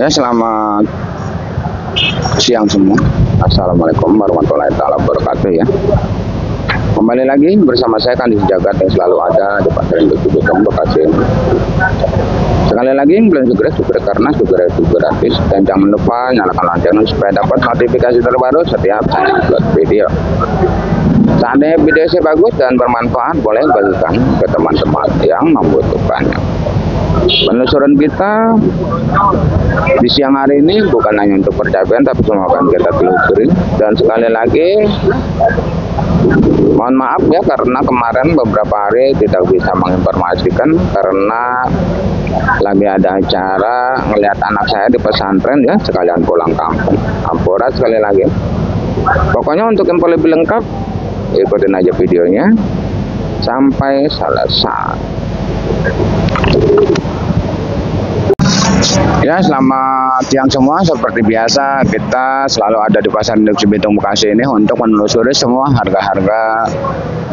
Ya, selamat siang semua. Assalamualaikum warahmatullahi wabarakatuh ya. Kembali lagi bersama saya Kandis Jagat yang selalu ada di Pasar Induk Cibitong Bekasi. Sekali lagi belum subscribe karena subscribe itu gratis, dan jangan lupa nyalakan loncengnya supaya dapat notifikasi terbaru setiap saya upload video. Seandainya video saya bagus dan bermanfaat, boleh bagikan ke teman-teman yang membutuhkannya. Penelusuran kita di siang hari ini bukan hanya untuk percapian, tapi semua akan kita telusuri. Dan sekali lagi mohon maaf ya, karena kemarin beberapa hari tidak bisa menginformasikan karena lagi ada acara ngelihat anak saya di pesantren ya, sekalian pulang kampung. Ampura sekali lagi. Pokoknya untuk info lebih lengkap ikutin aja videonya sampai selesai. Ya, selamat siang semua. Seperti biasa kita selalu ada di Pasar Induk Cibitong Bekasi ini untuk menelusuri semua harga-harga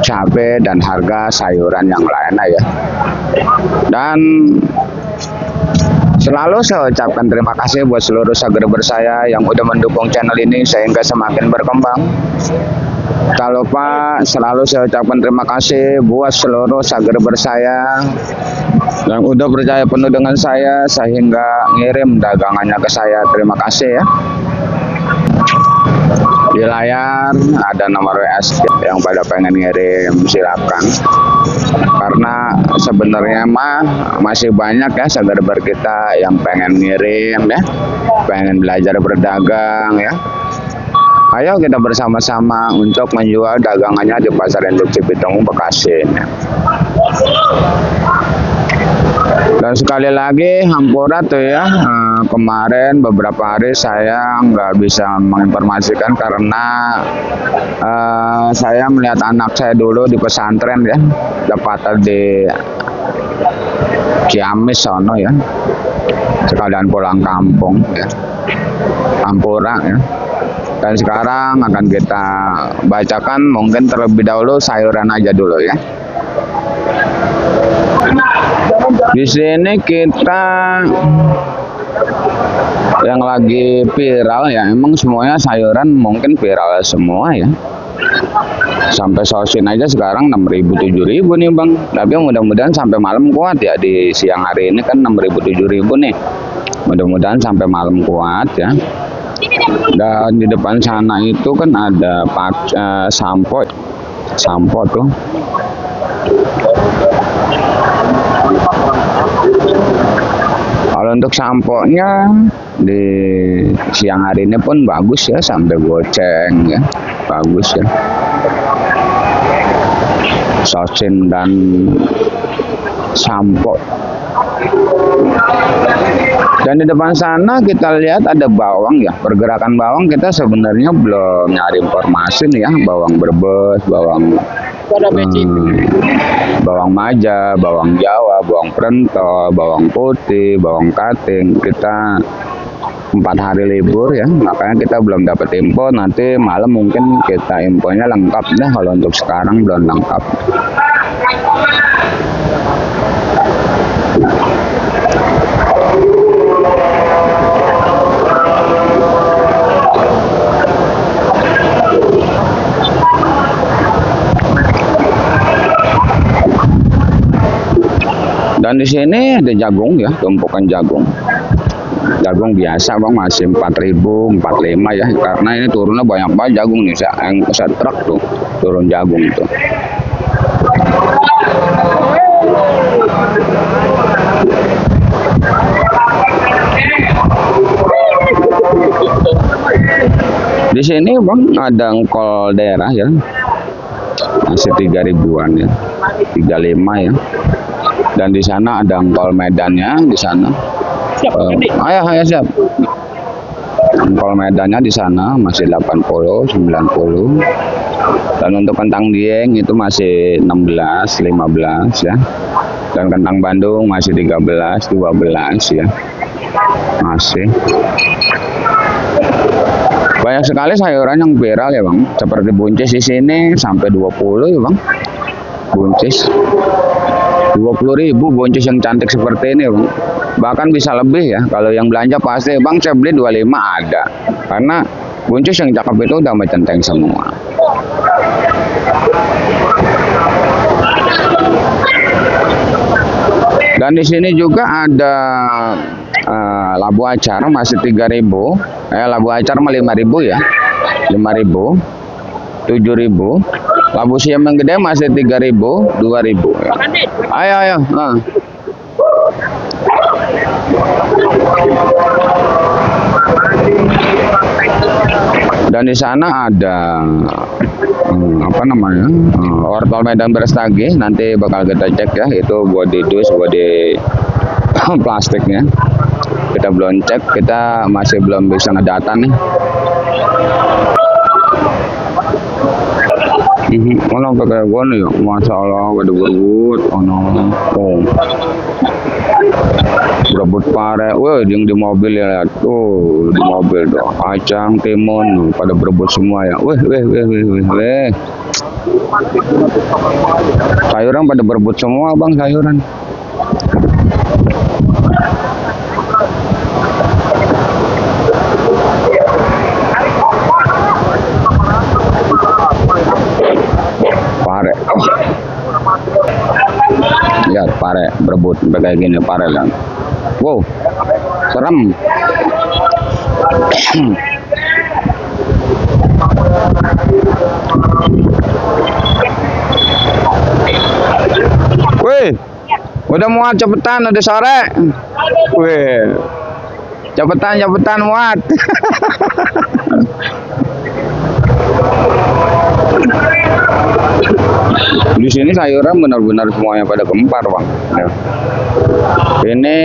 cabai dan harga sayuran yang lainnya ya. Dan selalu saya ucapkan terima kasih buat seluruh subscriber saya yang udah mendukung channel ini sehingga semakin berkembang. Tak lupa selalu saya ucapkan terima kasih buat seluruh subscriber saya yang udah percaya penuh dengan saya sehingga ngirim dagangannya ke saya. Terima kasih ya. Di layar ada nomor WA yang pada pengen ngirim, silakan. Karena sebenarnya masih banyak ya subscriber kita yang pengen ngirim ya, pengen belajar berdagang ya. Ayo kita bersama-sama untuk menjual dagangannya di Pasar Induk Cibitong Bekasi. Dan sekali lagi hampura tuh ya, kemarin beberapa hari saya nggak bisa menginformasikan karena saya melihat anak saya dulu di pesantren ya, dapat di Ciamis sono ya, sekalian pulang kampung ya, hampura ya. Dan sekarang akan kita bacakan mungkin terlebih dahulu sayuran aja dulu ya. Di sini kita yang lagi viral ya, emang semuanya sayuran mungkin viral semua ya. Sampai sosin aja sekarang 6.000 7.000 nih bang. Tapi mudah-mudahan sampai malam kuat ya, di siang hari ini kan 6.000 7.000 nih. Mudah-mudahan sampai malam kuat ya. Dan di depan sana itu kan ada sampo tuh. Kalau untuk samponya di siang hari ini pun bagus ya, sampai goceng ya, bagus ya. Sosin dan sampo. Dan di depan sana kita lihat ada bawang ya. Pergerakan bawang kita sebenarnya belum nyari informasi nih ya. Bawang Brebes, bawang Maja, bawang Jawa, bawang Prento, bawang putih, bawang kating. Kita 4 hari libur ya, makanya kita belum dapat info. Nanti malam mungkin kita infonya lengkap deh. Kalau untuk sekarang belum lengkap. Dan di sini ada jagung ya, tumpukan jagung. Jagung biasa bang masih 4.000, 45 ya, karena ini turunnya banyak banget jagung nih, yang truk tuh turun jagung tuh. Di sini bang ada engkol daerah ya, masih 3.000-an ya, 35 ya. Dan di sana ada engkol Medannya di sana. Ayo siap. Engkol Medannya di sana masih 80, 90. Dan untuk kentang Dieng itu masih 16, 15 ya. Dan kentang Bandung masih 13, 12 ya. Masih. Banyak sekali sayuran yang viral ya bang. Seperti buncis di sini sampai 20 ya bang. Buncis 20.000 buncis yang cantik seperti ini bang. bahkan bisa lebih ya. Kalau yang belanja pasti bang saya beli 25 ada, karena buncis yang cakep itu udah macenteng semua. Dan di sini juga ada labu acar masih 3.000. Labu acar mah 5.000 ya, 5.000, 7.000. Labu siam yang gede masih 3.000, 2.000 ya. Ayo. Dan di sana ada apa namanya, wortel Medan Brastagi. Nanti bakal kita cek ya, itu body dus, body plastiknya kita belum cek, kita masih belum bisa ngedata nih. Ono pakai gua nih, masalah pada berebut, berebut pare, wah yang di mobil ya, tuh di mobil tuh, kacang, timun, pada berebut semua ya, weh. Sayuran pada berebut semua bang, sayuran. Pare, lihat pare berebut kayak gini pare lah. Wow, serem. Wih, udah muat cepetan, udah sore. Wih, cepetan muat. Di sini sayuran benar-benar semuanya pada gempar bang. Ya. Ini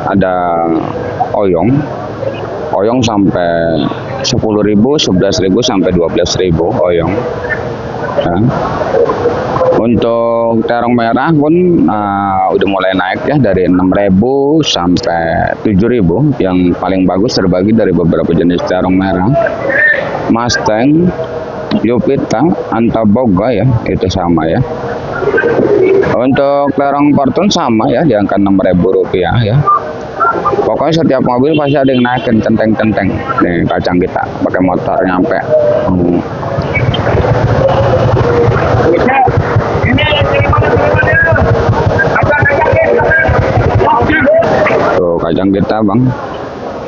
ada oyong sampai 10.000, 11.000 sampai 12.000 oyong. Ya. Untuk terong merah pun udah mulai naik ya, dari 6.000 sampai 7.000. Yang paling bagus terbagi dari beberapa jenis terong merah. Mustang, Jupiter, Antaboga ya, itu sama ya. Untuk terong Fortune sama ya, di angka 6.000 rupiah ya. Pokoknya setiap mobil pasti ada yang naikin centeng-centeng. Nih kacang kita pakai motor nyampe. Tuh kacang kita bang,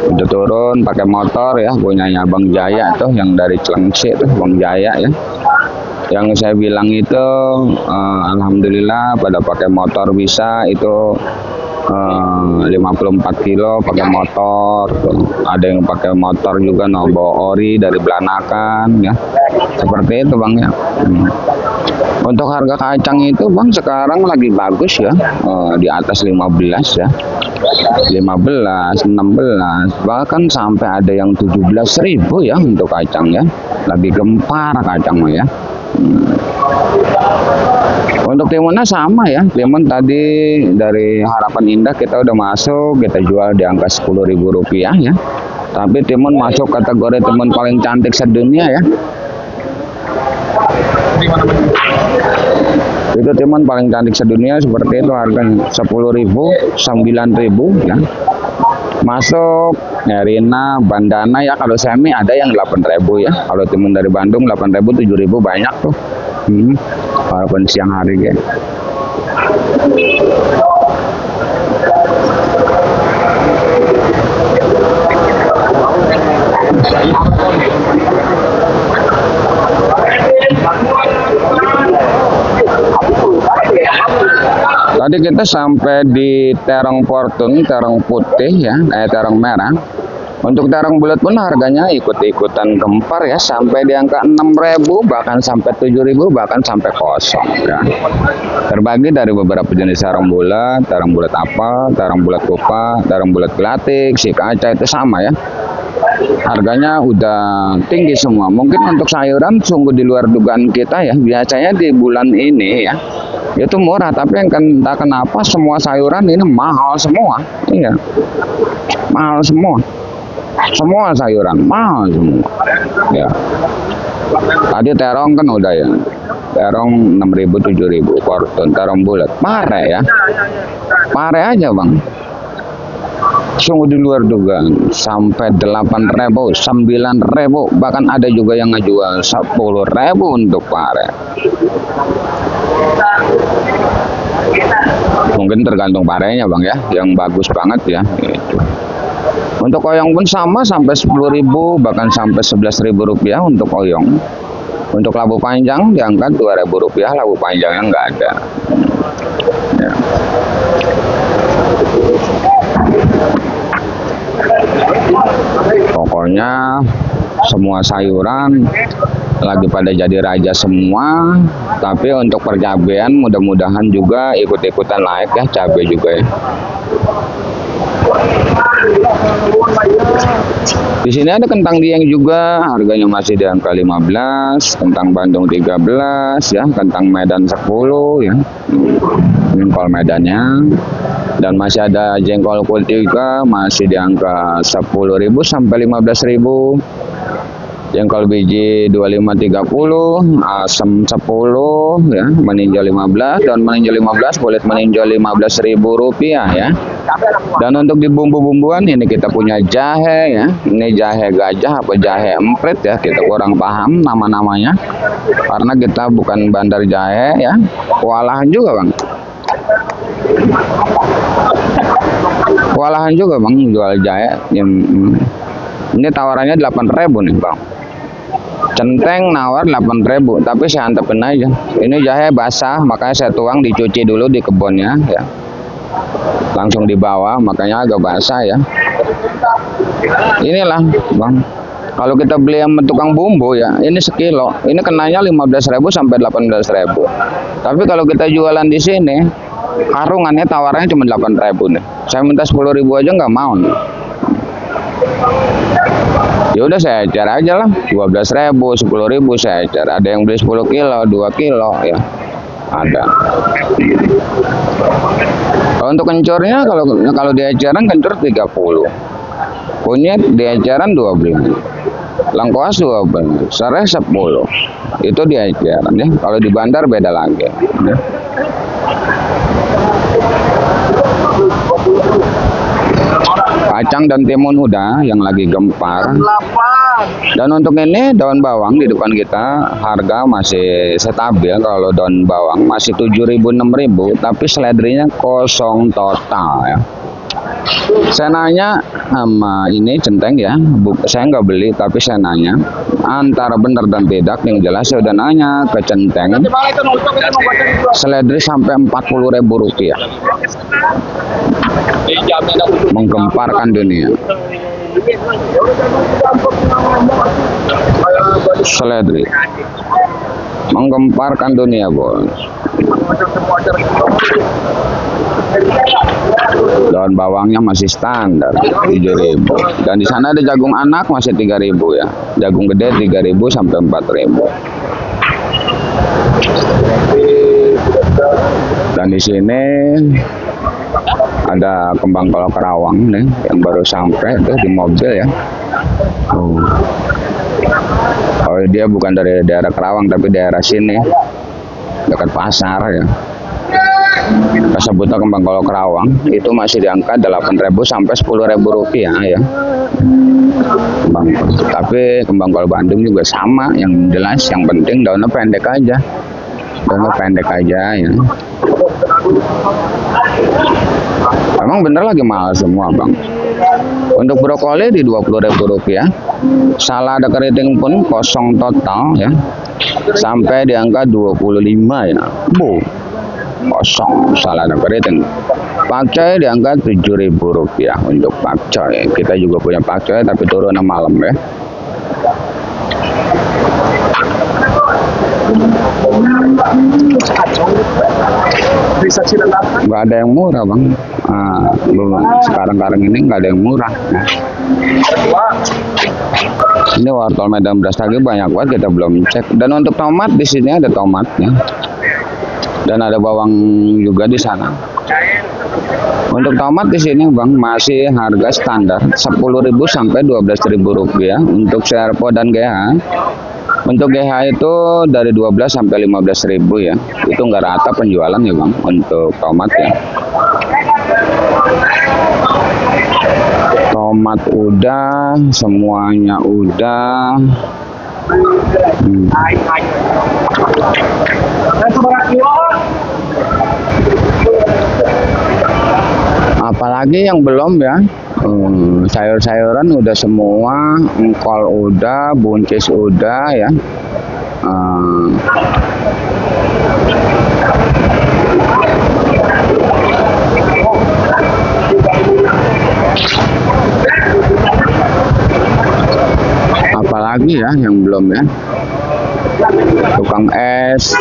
udah turun pakai motor ya, punyanya Bang Jaya tuh, yang dari Cilengsi tuh Bang Jaya ya. Yang saya bilang itu alhamdulillah pada pakai motor bisa itu 54 kilo pakai motor. Ada yang pakai motor juga bawa ori dari Belanakan ya, seperti itu bang ya. Untuk harga kacang itu bang sekarang lagi bagus ya, di atas 15 ya, 15, 16, bahkan sampai ada yang 17.000 ya untuk kacang ya. Lagi gempar kacang ya. Untuk timunnya sama ya, timun tadi dari Harapan Indah kita udah masuk, kita jual di angka 10.000 rupiah ya. Tapi timun masuk kategori timun paling cantik sedunia ya. Itu timun paling cantik sedunia seperti itu, harganya 10.000, 9.000 ya. Masuk Nerina, Bandana ya, kalau semi ada yang 8.000 ya. Kalau timun dari Bandung 8.000, 7.000 banyak tuh. Walaupun siang hari ya. Tadi kita sampai di terong Fortune, terong putih ya, terong merah. Untuk terong bulat pun harganya ikut-ikutan gempar ya, sampai di angka 6.000, bahkan sampai 7.000, bahkan sampai kosong ya. Terbagi dari beberapa jenis terong bulat apel, terong bulat kupa, terong bulat gelatik, si kaca itu sama ya. Harganya udah tinggi semua. Mungkin untuk sayuran sungguh di luar dugaan kita ya. Biasanya di bulan ini ya itu murah, tapi yang entah kenapa semua sayuran ini mahal semua. Iya, mahal semua. Semua sayuran mahal semua ya. Tadi terong kan udah ya, terong 6.000, 7.000. Fortune terong bulat pare ya, pare aja bang, sungguh di luar dugaan, sampai 8.000, 9.000, bahkan ada juga yang ngejual 10.000 untuk pare. Mungkin tergantung parenya bang ya, yang bagus banget ya gitu. Untuk oyong pun sama, sampai 10.000, bahkan sampai 11.000 rupiah untuk oyong. Untuk labu panjang diangkat 2.000 rupiah, labu panjangnya nggak ada ya. Pokoknya semua sayuran lagi pada jadi raja semua, tapi untuk percabean mudah-mudahan juga ikut-ikutan naik ya, cabai juga ya. Di sini ada kentang dieng juga, harganya masih di angka 15, kentang Bandung 13 ya, kentang Medan 10 ya. Jengkol Medannya, dan masih ada jengkol putih juga, masih di angka 10.000 sampai 15.000. Jengkol biji 25-30, asam 10 ya, meninjau 15, dan meninjau 15, kulit meninjau 15.000 rupiah ya. Dan untuk di bumbu-bumbuan ini kita punya jahe ya, ini jahe gajah apa jahe emprit ya, kita kurang paham nama-namanya karena kita bukan bandar jahe ya. Kewalahan juga bang, kewalahan juga bang jual jahe. Ini tawarannya 8.000 nih bang. Centeng nawar 8.000, tapi saya antepin aja. Ini jahe basah, makanya saya tuang dicuci dulu di kebunnya ya. Langsung dibawa, makanya agak basah ya. Inilah bang, kalau kita beli yang tukang bumbu ya, ini sekilo, ini kenanya 15.000 sampai 18.000. Tapi kalau kita jualan di sini, karungannya tawarannya cuma 8.000 nih. Saya minta 10.000 aja nggak mau nih. Ya udah saya ecer aja lah, 12.000, 10.000 saya ecer. Ada yang beli 10 kilo, 2 kilo ya, ada. Kalau untuk kencurnya, kalau di eceran kencur 30, kunyit di eceran 12, lengkuas 12, serai 10, itu di eceran ya. Kalau di bandar beda lagi ya. Kacang dan timun udah yang lagi gempar. Dan untuk ini daun bawang di depan kita harga masih stabil. Kalau daun bawang masih 7.000 6.000, tapi seledrinya kosong total ya. Saya nanya sama ini centeng ya, saya nggak beli tapi saya nanya antara benar dan tidak. Yang jelas saya udah nanya ke centeng, seledri sampai 40.000 rupiah, menggemparkan dunia. Seledri menggemparkan dunia bos. Daun bawangnya masih standar 7.000, dan di sana ada jagung anak masih 3.000 ya, jagung gede 3.000 sampai 4.000. Dan di sini ada kembang kolok Kerawang nih yang baru sampai tuh di mobil ya. Oh dia bukan dari daerah Kerawang tapi daerah sini dekat pasar ya. Kita sebutnya kembang kolok Kerawang, itu masih di angka 8.000 sampai 10.000 rupiah ya. Tapi kembang kolok Bandung juga sama, yang jelas yang penting daunnya pendek aja. Daunnya pendek aja ya. Emang bener lagi mahal semua bang. Untuk brokoli di 20.000 rupiah, salada keriting pun kosong total ya, sampai di angka 25 ya. Kosong salada keriting. Pakcoy di angka 7.000 rupiah untuk pakcoy. Kita juga punya pakcoy tapi turun malam ya. Nggak ada yang murah bang. Sekarang ini nggak ada yang murah ya. Ini wortel Medan beras lagi banyak banget, kita belum cek. Dan untuk tomat di sini ada tomatnya, dan ada bawang juga di sana. Untuk tomat di sini bang masih harga standar 10.000 sampai 12.000 rupiah untuk Serpo dan GH. Untuk GH itu dari 12 sampai 15.000 ya. Itu nggak rata penjualan ya bang untuk tomat ya. tomat udah, semuanya udah. Apalagi yang belum ya. Sayur-sayuran udah semua, engkol udah, buncis udah ya. Apalagi ya yang belum ya. Tukang es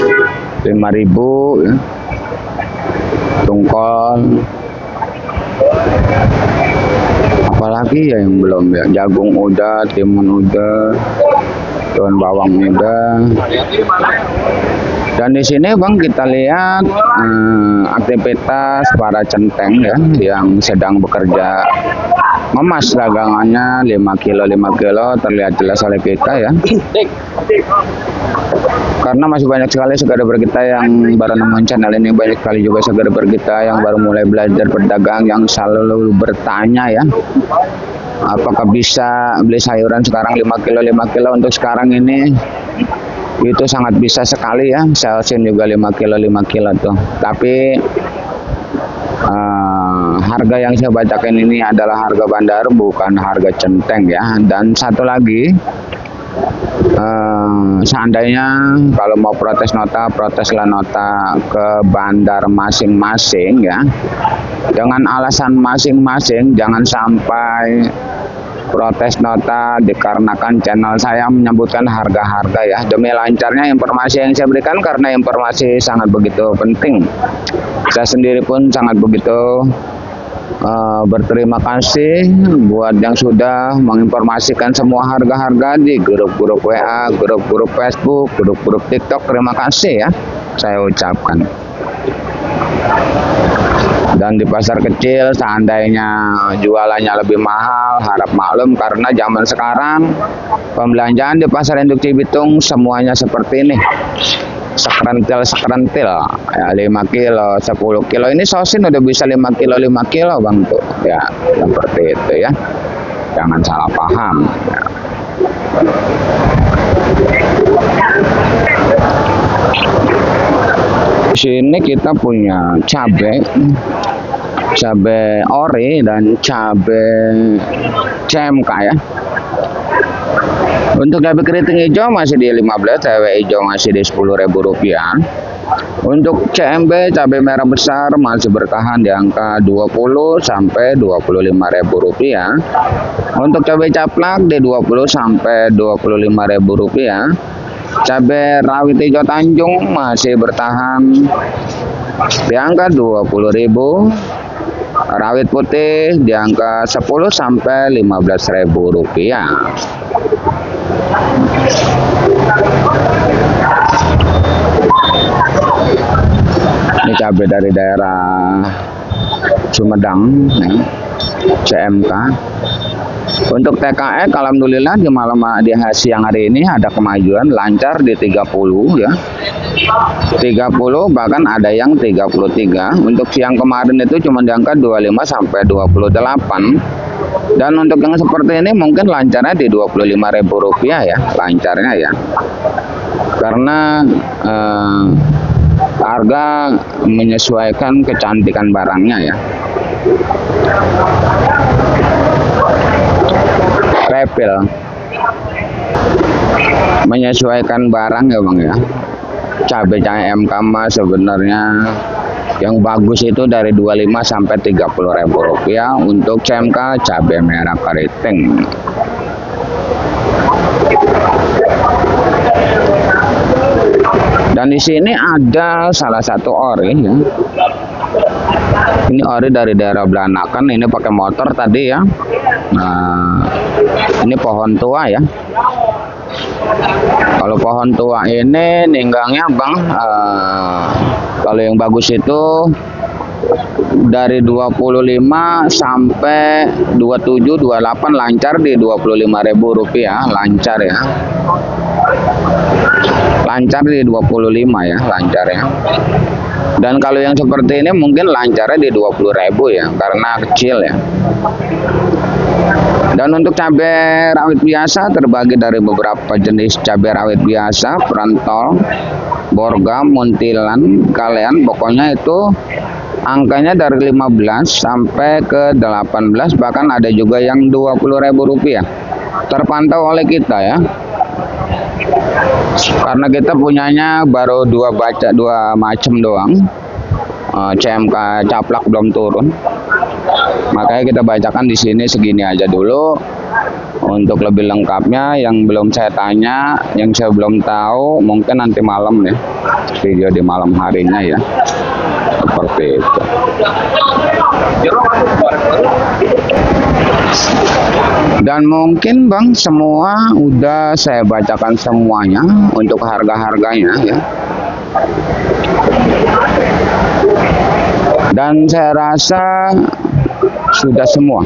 5.000 ya. Tungkol. Apalagi ya yang belum ya. Jagung udah, timun udah, daun bawang udah. Dan di sini Bang kita lihat aktivitas para centeng ya yang sedang bekerja ngemas dagangannya 5 kilo terlihat jelas oleh kita ya. Karena masih banyak sekali subscriber kita yang baru nemuin channel ini, banyak sekali juga subscriber kita yang baru mulai belajar berdagang yang selalu bertanya ya, apakah bisa beli sayuran sekarang 5 kilo untuk sekarang ini. Itu sangat bisa sekali ya, salesin juga 5 kilo tuh. Tapi harga yang saya bacakan ini adalah harga bandar, bukan harga centeng ya. Dan satu lagi, seandainya kalau mau protes nota, proteslah nota ke bandar masing-masing ya, dengan alasan masing-masing. Jangan sampai protes nota dikarenakan channel saya menyebutkan harga-harga ya, demi lancarnya informasi yang saya berikan, karena informasi sangat begitu penting. Saya sendiri pun sangat begitu berterima kasih buat yang sudah menginformasikan semua harga-harga di grup-grup WA, grup-grup Facebook, grup-grup TikTok. Terima kasih ya saya ucapkan. Dan di pasar kecil seandainya jualannya lebih mahal, harap maklum karena zaman sekarang pembelanjaan di pasar induk Cibitung semuanya seperti ini, sekrentil ya, 5 kilo 10 kilo. Ini sosin udah bisa 5 kilo Bang tuh ya, seperti itu ya, jangan salah paham ya. Di sini kita punya cabai ori dan cabai CMK ya. Untuk cabai keriting hijau masih di 15, cabai hijau masih di Rp10.000. Untuk CMB cabai merah besar masih bertahan di angka 20 sampai Rp25.000. Untuk cabai caplak di 20 sampai Rp25.000. Cabai rawit hijau Tanjung masih bertahan di angka 20.000. Rawit putih di angka 10 sampai Rp15.000. Ini cabai dari daerah Sumedang ya, CMK. Untuk TKE alhamdulillah di siang hari ini ada kemajuan, lancar di 30 ya. 30 bahkan ada yang 33. Untuk siang kemarin itu cuma di angka 25 sampai 28. Dan untuk yang seperti ini mungkin lancarnya di Rp25.000 ya, lancarnya ya. Karena harga menyesuaikan kecantikan barangnya ya. Refill menyesuaikan barang ya Bang ya. Cabai MK sebenarnya yang bagus itu dari 25 sampai Rp30.000 untuk CMK cabai merah keriting. Dan di sini ada salah satu ori ya. Ini ori dari daerah Belanakan, ini pakai motor tadi ya. Nah, ini pohon tua ya. Kalau pohon tua ini ninggangnya Bang, kalau yang bagus itu dari 25 sampai 27 28 lancar di Rp25.000, lancar ya. Lancar di 25 ya, lancar ya. Dan kalau yang seperti ini mungkin lancarnya di 20.000 ya, karena kecil ya. Dan untuk cabai rawit biasa terbagi dari beberapa jenis cabai rawit biasa, perantol, borgam, muntilan, kalian pokoknya itu angkanya dari 15 sampai ke 18, bahkan ada juga yang Rp20.000 terpantau oleh kita ya, karena kita punyanya baru dua macam doang. CMK caplak belum turun, makanya kita bacakan di sini segini aja dulu. Untuk lebih lengkapnya yang belum saya tanya, yang saya belum tahu, mungkin nanti malam ya, video di malam harinya ya, seperti itu. Dan mungkin Bang semua udah saya bacakan semuanya untuk harga-harganya ya. Dan saya rasa sudah semua.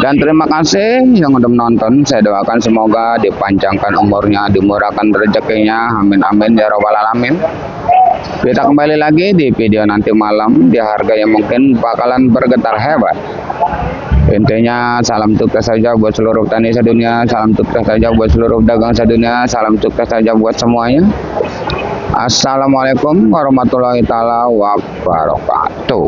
Dan terima kasih yang udah menonton. Saya doakan semoga dipanjangkan umurnya, dimurahkan rezekinya. Amin amin ya robbal alamin. Kita kembali lagi di video nanti malam di harga yang mungkin bakalan bergetar hebat. Intinya salam sukses saja buat seluruh petani sedunia, salam sukses saja buat seluruh dagang sedunia, salam sukses saja buat semuanya. Assalamualaikum warahmatullahi taala wabarakatuh.